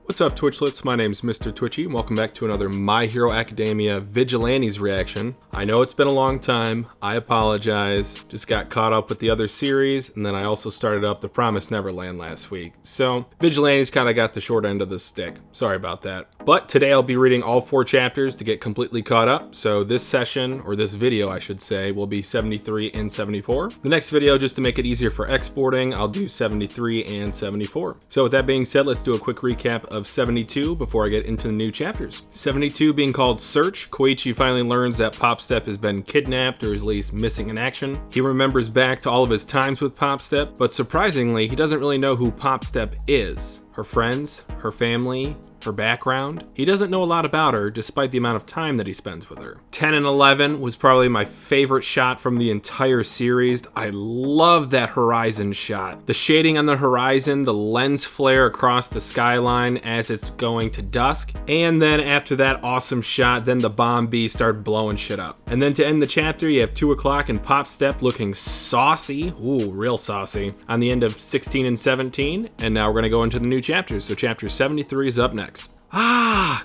What's up, Twitchlets? My name's Mr. Twitchy, and welcome back to another My Hero Academia Vigilantes reaction. I know it's been a long time, I apologize, just got caught up with the other series, and then I also started up The Promised Neverland last week. So, Vigilantes kinda got the short end of the stick, sorry about that. But today I'll be reading all 4 chapters to get completely caught up, so this session, or this video I should say, will be 73 and 74. The next video, just to make it easier for exporting, I'll do 73 and 74. So with that being said, let's do a quick recap of 72 before I get into the new chapters. 72 being called Search, Koichi finally learns that Popstep has been kidnapped or is at least missing in action. He remembers back to all of his times with Popstep, but surprisingly, he doesn't really know who Popstep is. Her friends, her family, her background. He doesn't know a lot about her despite the amount of time that he spends with her. 10 and 11 was probably my favorite shot from the entire series. I love that horizon shot. The shading on the horizon, the lens flare across the skyline as it's going to dusk, and then after that awesome shot, then the bomb bees start blowing shit up. And then to end the chapter, you have 2 o'clock and Popstep looking saucy, ooh, real saucy, on the end of 16 and 17, and now we're gonna go into the new chapters. So chapter 73 is up next.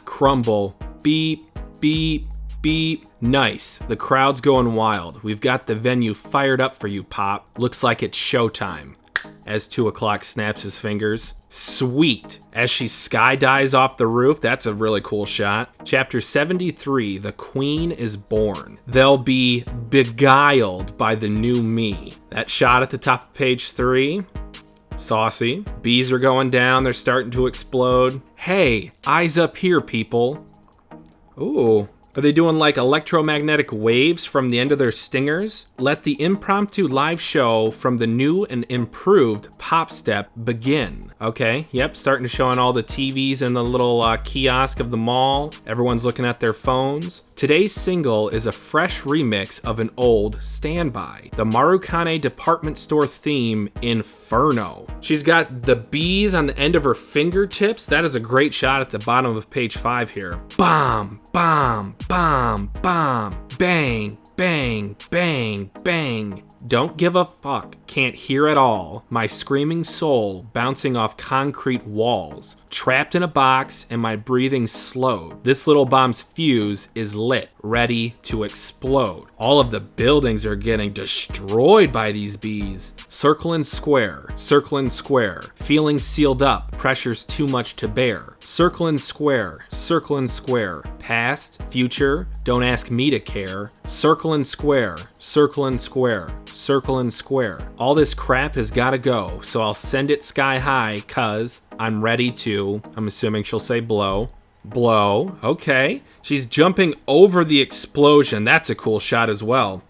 Crumble, beep, beep, beep. Nice, the crowd's going wild. We've got the venue fired up for you, Pop. Looks like it's showtime. As 2 o'clock snaps his fingers. Sweet, as she skydives off the roof. That's a really cool shot. Chapter 73, the Queen is born. They'll be beguiled by the new me. That shot at the top of page 3. Saucy. Bees are going down, they're starting to explode. Hey, eyes up here, people. Ooh. Are they doing like electromagnetic waves from the end of their stingers? Let the impromptu live show from the new and improved Popstep begin. Okay, yep, starting to show on all the TVs in the little kiosk of the mall. Everyone's looking at their phones. Today's single is a fresh remix of an old standby. The Marukane department store theme, Inferno. She's got the bees on the end of her fingertips. That is a great shot at the bottom of page 5 here. Bomb, bomb, bomb, bomb, bang, bang, bang, bang. Don't give a fuck, can't hear at all. My screaming soul bouncing off concrete walls. Trapped in a box and my breathing slowed. This little bomb's fuse is lit, ready to explode. All of the buildings are getting destroyed by these bees. Circle and square, feeling sealed up, pressure's too much to bear. Circle and square, past, future, don't ask me to care. Circle and square, circle and square. All this crap has gotta go, so I'll send it sky high, cause I'm ready to, I'm assuming she'll say blow. Blow, okay. She's jumping over the explosion. That's a cool shot as well.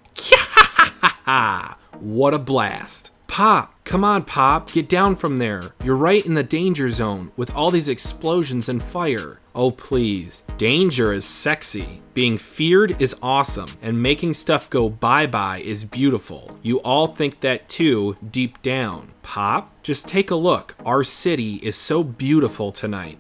What a blast. Pop, come on, Pop, get down from there. You're right in the danger zone with all these explosions and fire. Oh, please. Danger is sexy. Being feared is awesome, and making stuff go bye-bye is beautiful. You all think that too, deep down. Pop, just take a look. Our city is so beautiful tonight.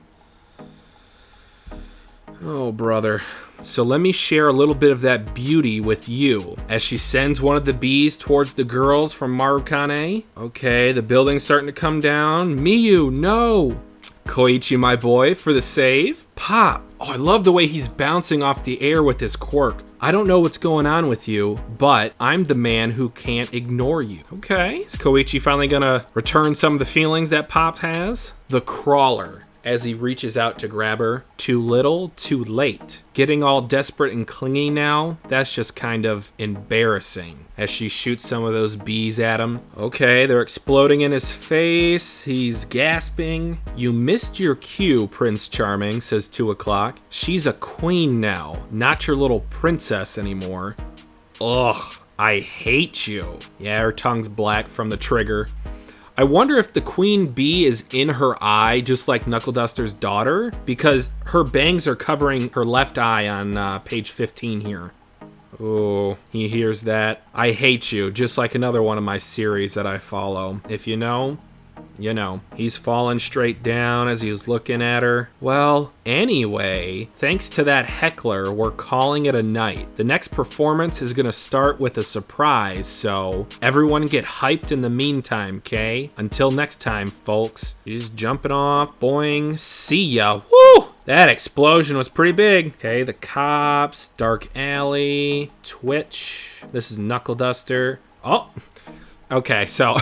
Oh, brother. So let me share a little bit of that beauty with you. As she sends one of the bees towards the girls from Marukane. Okay, the building's starting to come down. Miyu, no! Koichi, my boy, for the save. Pop. Oh, I love the way he's bouncing off the air with his quirk. I don't know what's going on with you, but I'm the man who can't ignore you. Okay, is Koichi finally gonna return some of the feelings that Pop has? The crawler, as he reaches out to grab her. Too little, too late. Getting all desperate and clingy now, that's just kind of embarrassing. As she shoots some of those bees at him. Okay, they're exploding in his face. He's gasping. You missed your cue, Prince Charming, says 2 o'clock. She's a queen now, not your little princess anymore. Ugh, I hate you. Yeah, her tongue's black from the trigger. I wonder if the queen bee is in her eye, just like Knuckle Duster's daughter, because her bangs are covering her left eye on page 15 here. Oh, he hears that. I hate you, just like another one of my series that I follow. If you know, you know, he's falling straight down as he's looking at her. Well, anyway, thanks to that heckler, we're calling it a night. The next performance is gonna start with a surprise, so everyone get hyped in the meantime, okay? Until next time, folks. He's jumping off, boing, see ya. Woo! That explosion was pretty big. Okay, the cops, dark alley, Twitch. This is Knuckle Duster. Oh, okay, so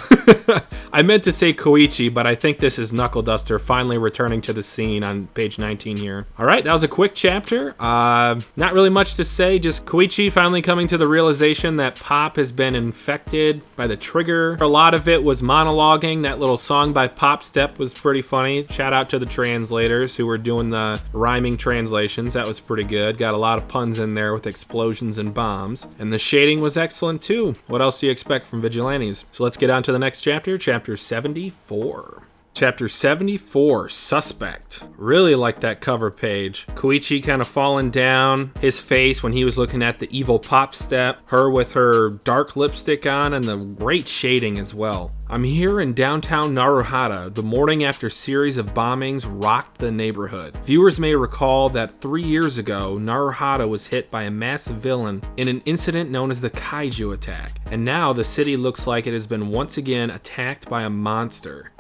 I meant to say Koichi, but I think this is Knuckle Duster finally returning to the scene on page 19 here. All right, that was a quick chapter. Not really much to say, just Koichi finally coming to the realization that Pop has been infected by the trigger. A lot of it was monologuing. That little song by Pop Step was pretty funny. Shout out to the translators who were doing the rhyming translations. That was pretty good. Got a lot of puns in there with explosions and bombs. And the shading was excellent too. What else do you expect from Vigilantes? So let's get on to the next chapter, chapter 74. Chapter 74, Suspect. Really like that cover page. Koichi kind of falling down, his face when he was looking at the evil Pop Step, her with her dark lipstick on, and the great shading as well. I'm here in downtown Naruhata, the morning after series of bombings rocked the neighborhood. Viewers may recall that 3 years ago, Naruhata was hit by a massive villain in an incident known as the Kaiju attack. And now the city looks like it has been once again attacked by a monster.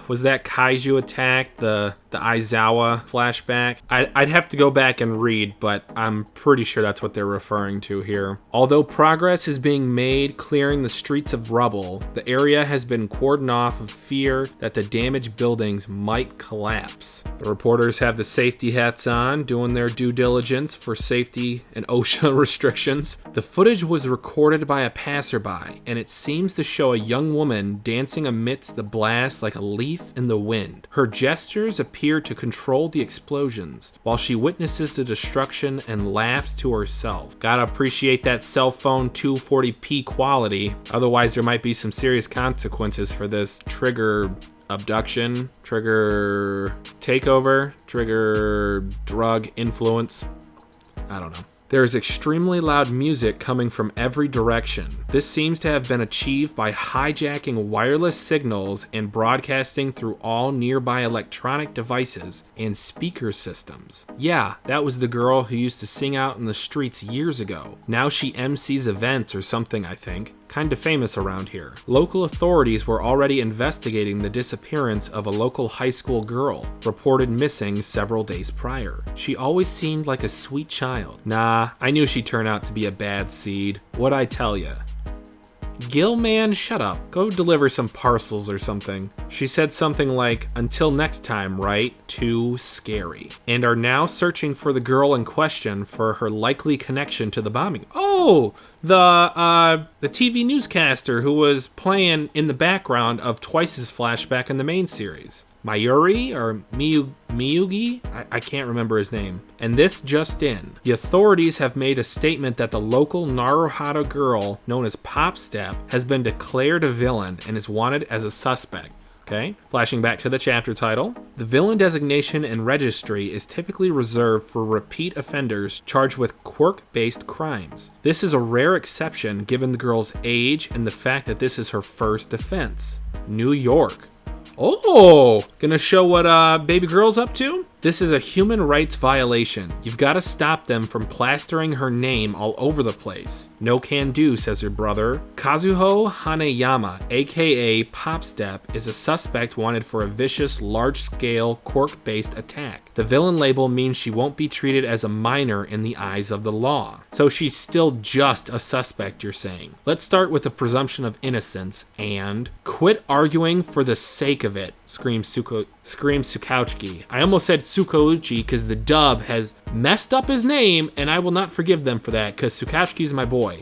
Was that Kaiju attack the Aizawa flashback? I'd have to go back and read, but I'm pretty sure that's what they're referring to here. Although progress is being made clearing the streets of rubble, the area has been cordoned off of fear that the damaged buildings might collapse. The reporters have the safety hats on, doing their due diligence for safety and OSHA restrictions. The footage was recorded by a passerby, and it seems to show a young woman dancing amidst the blast like a leaf in the wind. Her gestures appear to control the explosions, while she witnesses the destruction and laughs to herself. Gotta appreciate that cell phone 240p quality, otherwise there might be some serious consequences for this trigger abduction, trigger takeover, trigger drug influence. I don't know. There is extremely loud music coming from every direction. This seems to have been achieved by hijacking wireless signals and broadcasting through all nearby electronic devices and speaker systems. Yeah, that was the girl who used to sing out in the streets years ago. Now she MCs events or something, I think. Kinda famous around here. Local authorities were already investigating the disappearance of a local high school girl, reported missing several days prior. She always seemed like a sweet child. Nah, I knew she'd turn out to be a bad seed. What'd I tell ya? Gilman, shut up. Go deliver some parcels or something. She said something like, until next time, right? Too scary. And are now searching for the girl in question for her likely connection to the bombing. Oh, the TV newscaster who was playing in the background of Twice's flashback in the main series. Mayuri or Miyugi? I can't remember his name. And this just in. The authorities have made a statement that the local Naruhata girl, known as Pop Step, has been declared a villain and is wanted as a suspect. Okay, flashing back to the chapter title. The villain designation and registry is typically reserved for repeat offenders charged with quirk-based crimes. This is a rare exception given the girl's age and the fact that this is her first offense. New York. Oh, gonna show what baby girl's up to? This is a human rights violation. You've got to stop them from plastering her name all over the place. No can do, says her brother. Kazuho Hanayama, aka Pop Step, is a suspect wanted for a vicious, large-scale, quirk-based attack. The villain label means she won't be treated as a minor in the eyes of the law. So she's still just a suspect, you're saying. Let's start with the presumption of innocence and quit arguing for the sake of it, screams Sukauchi. I almost said Sukauchi because the dub has messed up his name, and I will not forgive them for that because Sukauchi's my boy.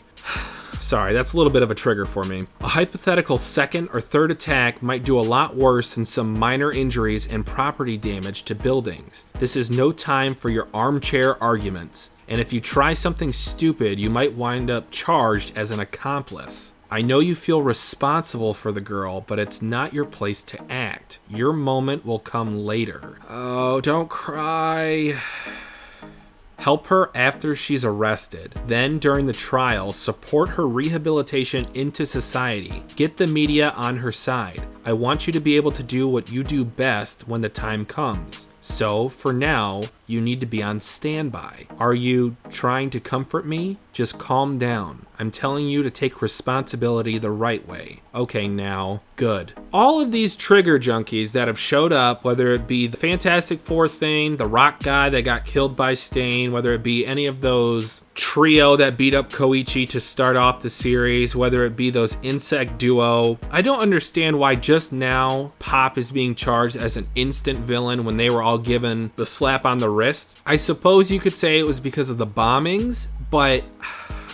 Sorry, that's a little bit of a trigger for me. A hypothetical second or third attack might do a lot worse than some minor injuries and property damage to buildings. This is no time for your armchair arguments. And if you try something stupid, you might wind up charged as an accomplice. I know you feel responsible for the girl, but it's not your place to act. Your moment will come later. Oh, don't cry. Help her after she's arrested. Then, during the trial, support her rehabilitation into society. Get the media on her side. I want you to be able to do what you do best when the time comes. So, for now, you need to be on standby. Are you trying to comfort me? Just calm down. I'm telling you to take responsibility the right way. Okay, now, good. All of these trigger junkies that have showed up, whether it be the Fantastic Four thing, the rock guy that got killed by Stain, whether it be any of those trio that beat up Koichi to start off the series, whether it be those insect duo, I don't understand why just now Pop is being charged as an instant villain when they were all given the slap on the wrist. I suppose you could say it was because of the bombings, but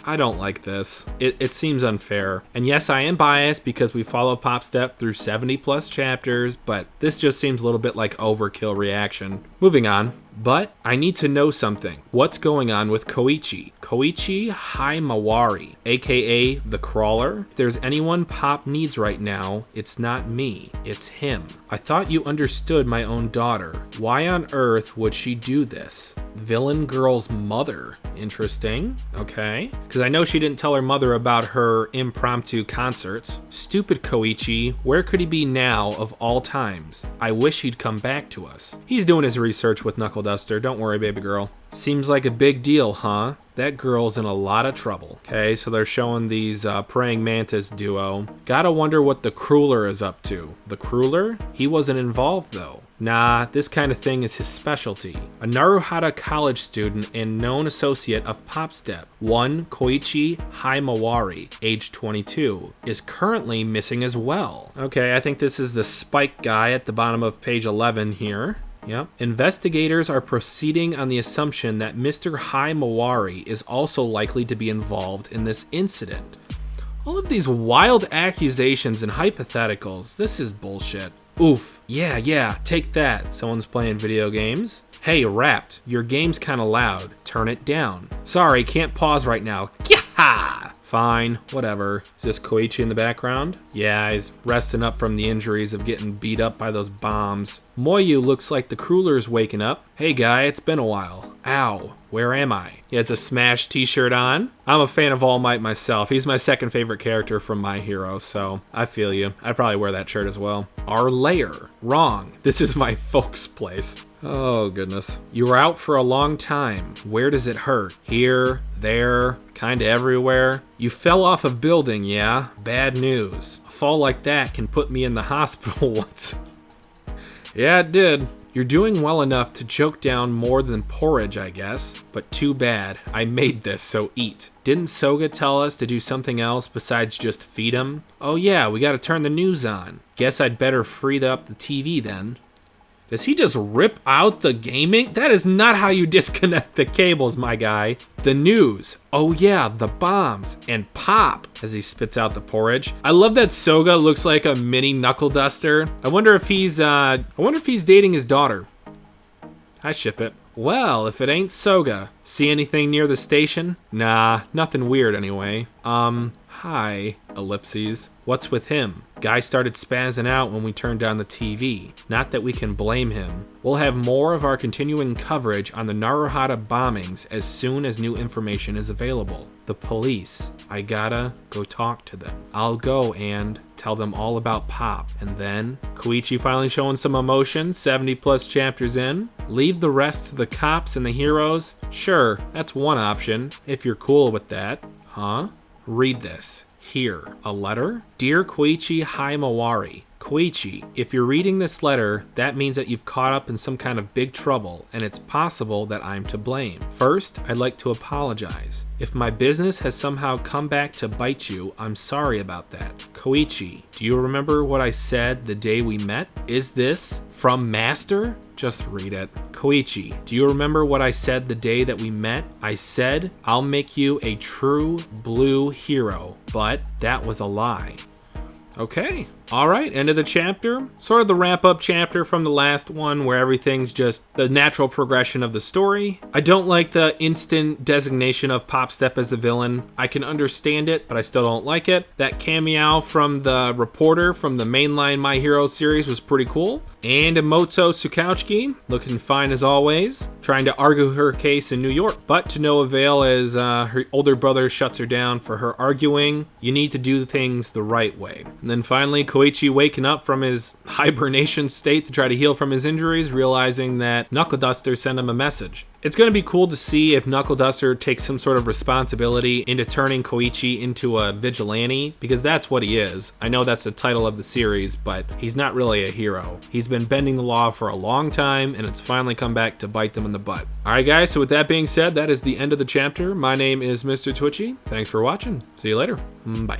I don't like this. It seems unfair. And yes, I am biased because we follow Pop Step through 70 plus chapters, but this just seems a little bit like overkill reaction. Moving on. But I need to know something. What's going on with Koichi? Koichi Haimawari, aka the Crawler. If there's anyone Pop needs right now, it's not me, it's him. I thought you understood my own daughter. Why on earth would she do this? Villain girl's mother. Interesting. Okay. Because I know she didn't tell her mother about her impromptu concerts. Stupid Koichi. Where could he be now of all times? I wish he'd come back to us. He's doing his research with Knuckle Duster. Don't worry, baby girl. Seems like a big deal, huh? That girl's in a lot of trouble. Okay, so they're showing these praying mantis duo. Gotta wonder what the Crueler is up to. The Crueler? He wasn't involved though. Nah, this kind of thing is his specialty. A Naruhara college student and known associate of Popstep, one Koichi Haimawari, age 22, is currently missing as well. Okay, I think this is the Spike guy at the bottom of page 11 here. Yep. Investigators are proceeding on the assumption that Mr. Haimawari is also likely to be involved in this incident. All of these wild accusations and hypotheticals, this is bullshit. Oof, yeah, take that. Someone's playing video games. Hey, Wrapped, your game's kinda loud. Turn it down. Sorry, can't pause right now. Yaha! Fine, whatever. Is this Koichi in the background? Yeah, he's resting up from the injuries of getting beat up by those bombs. Moyu looks like the Crueler's waking up. Hey guy, it's been a while. Ow, where am I? He has a Smash t-shirt on. I'm a fan of All Might myself. He's my second favorite character from My Hero, so I feel you. I'd probably wear that shirt as well. Our lair. Wrong. This is my folks' place. Oh, goodness. You were out for a long time. Where does it hurt? Here, there, kinda everywhere. You fell off a building, yeah? Bad news. A fall like that can put me in the hospital once. Yeah, it did. You're doing well enough to choke down more than porridge, I guess. But too bad. I made this, so eat. Didn't Soga tell us to do something else besides just feed him? Oh yeah, we gotta turn the news on. Guess I'd better free up the TV then. Does he just rip out the gaming? That is not how you disconnect the cables, my guy. The news. Oh yeah, the bombs. And Pop, as he spits out the porridge. I love that Soga looks like a mini Knuckle Duster. I wonder if he's dating his daughter. I ship it. Well, if it ain't Soga. See anything near the station? Nah, nothing weird anyway. Hi, ellipses. What's with him? Guy started spazzing out when we turned down the TV. Not that we can blame him. We'll have more of our continuing coverage on the Naruhara bombings as soon as new information is available. The police. I gotta go talk to them. I'll go and tell them all about Pop. And then, Koichi finally showing some emotion, 70 plus chapters in. Leave the rest to the cops and the heroes? Sure, that's one option, if you're cool with that. Huh? Read this. Here, a letter? Dear Koichi Haimawari, Koichi, if you're reading this letter, that means that you've caught up in some kind of big trouble, and it's possible that I'm to blame. First, I'd like to apologize. If my business has somehow come back to bite you, I'm sorry about that. Koichi, do you remember what I said the day we met? Is this from Master? Just read it. Koichi, do you remember what I said the day that we met? I said, I'll make you a true blue hero, but that was a lie. Okay. All right, end of the chapter. Sort of the wrap-up chapter from the last one where everything's just the natural progression of the story. I don't like the instant designation of Popstep as a villain. I can understand it, but I still don't like it. That cameo from the reporter from the mainline My Hero series was pretty cool. And Emoto Tsukauchi, looking fine as always, trying to argue her case in New York, but to no avail as her older brother shuts her down for her arguing. You need to do things the right way. And then finally, Koichi waking up from his hibernation state to try to heal from his injuries, realizing that Knuckle Duster sent him a message. It's going to be cool to see if Knuckle Duster takes some sort of responsibility into turning Koichi into a vigilante, because that's what he is. I know that's the title of the series, but he's not really a hero. He's been bending the law for a long time, and it's finally come back to bite them in the butt. Alright guys, so with that being said, that is the end of the chapter. My name is Mr. Twitchy. Thanks for watching. See you later. Bye.